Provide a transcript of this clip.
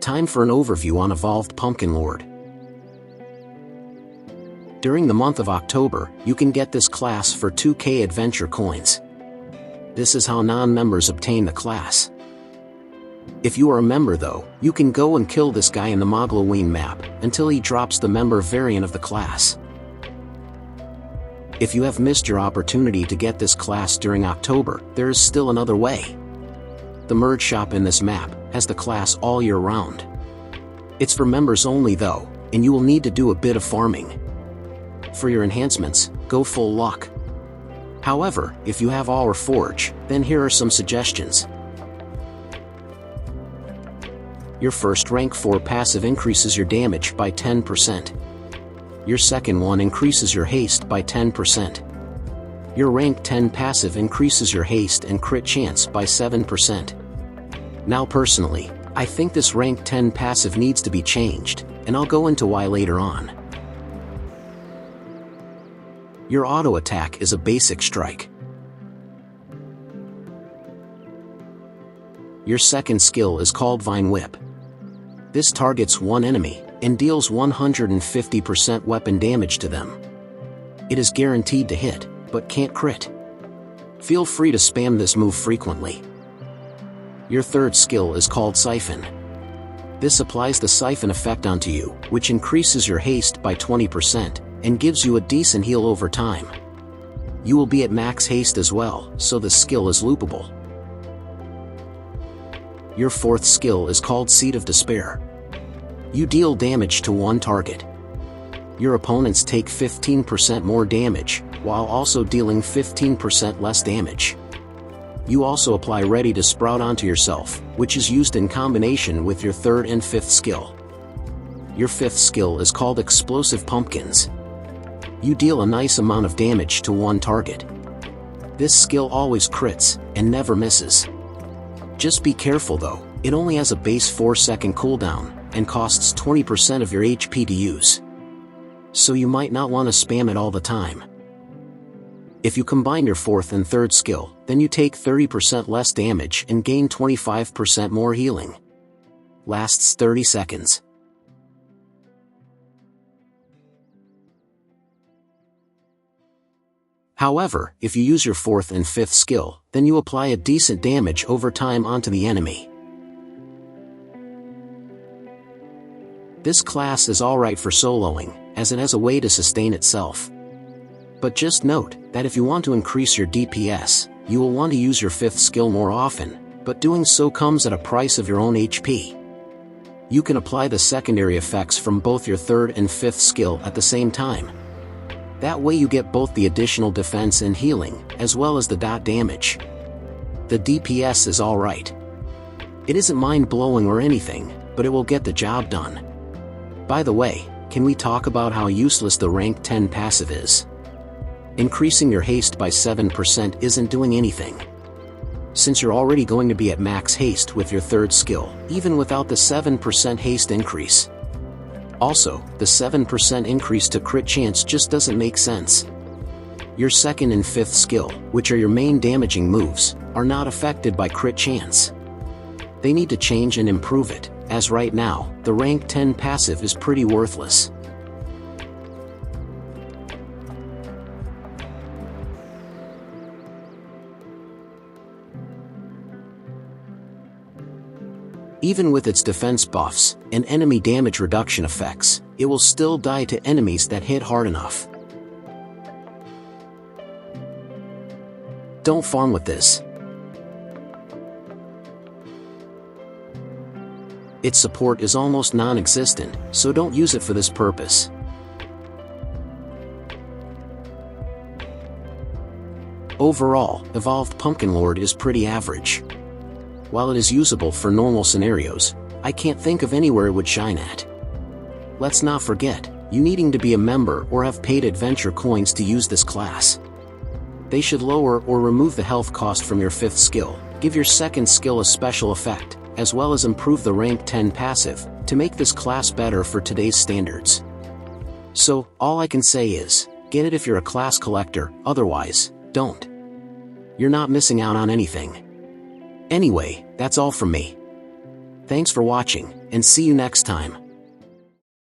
time for an overview on Evolved Pumpkin Lord. During the month of October, you can get this class for 2k adventure coins. This is how non-members obtain the class. If you are a member though, you can go and kill this guy in the Mogloween map, until he drops the member variant of the class. If you have missed your opportunity to get this class during October, there is still another way. The merge shop in this map has the class all year round. It's for members only though, and you will need to do a bit of farming. For your enhancements, go full luck. However, if you have Aura Forge, then here are some suggestions. Your first rank 4 passive increases your damage by 10%. Your second one increases your haste by 10%. Your rank 10 passive increases your haste and crit chance by 7%. Now personally, I think this rank 10 passive needs to be changed, and I'll go into why later on. Your auto attack is a basic strike. Your second skill is called Vine Whip. This targets one enemy, and deals 150% weapon damage to them. It is guaranteed to hit, but can't crit. Feel free to spam this move frequently. Your third skill is called Siphon. This applies the Siphon effect onto you, which increases your haste by 20%, and gives you a decent heal over time. You will be at max haste as well, so the skill is loopable. Your fourth skill is called Seed of Despair. You deal damage to one target. Your opponents take 15% more damage, while also dealing 15% less damage. You also apply Ready to Sprout onto yourself, which is used in combination with your third and fifth skill. Your fifth skill is called Explosive Pumpkins. You deal a nice amount of damage to one target. This skill always crits, and never misses. Just be careful though, it only has a base 4-second cooldown, and costs 20% of your HP to use. So you might not want to spam it all the time. If you combine your fourth and third skill, then you take 30% less damage and gain 25% more healing. Lasts 30 seconds. However, if you use your fourth and fifth skill, then you apply a decent damage over time onto the enemy. This class is alright for soloing, as it has a way to sustain itself. But just note, that if you want to increase your DPS, you will want to use your fifth skill more often, but doing so comes at a price of your own HP. You can apply the secondary effects from both your third and fifth skill at the same time. That way you get both the additional defense and healing, as well as the dot damage. The DPS is alright. It isn't mind-blowing or anything, but it will get the job done. By the way, can we talk about how useless the rank 10 passive is? Increasing your haste by 7% isn't doing anything. Since you're already going to be at max haste with your third skill, even without the 7% haste increase. Also, the 7% increase to crit chance just doesn't make sense. Your second and fifth skill, which are your main damaging moves, are not affected by crit chance. They need to change and improve it, as right now, the rank 10 passive is pretty worthless. Even with its defense buffs and enemy damage reduction effects, it will still die to enemies that hit hard enough. Don't farm with this. Its support is almost non-existent, so don't use it for this purpose. Overall, Evolved Pumpkin Lord is pretty average. While it is usable for normal scenarios, I can't think of anywhere it would shine at. Let's not forget, you needing to be a member or have paid adventure coins to use this class. They should lower or remove the health cost from your fifth skill, give your second skill a special effect, as well as improve the rank 10 passive, to make this class better for today's standards. So, all I can say is, get it if you're a class collector, otherwise, don't. You're not missing out on anything. Anyway, that's all from me. Thanks for watching, and see you next time.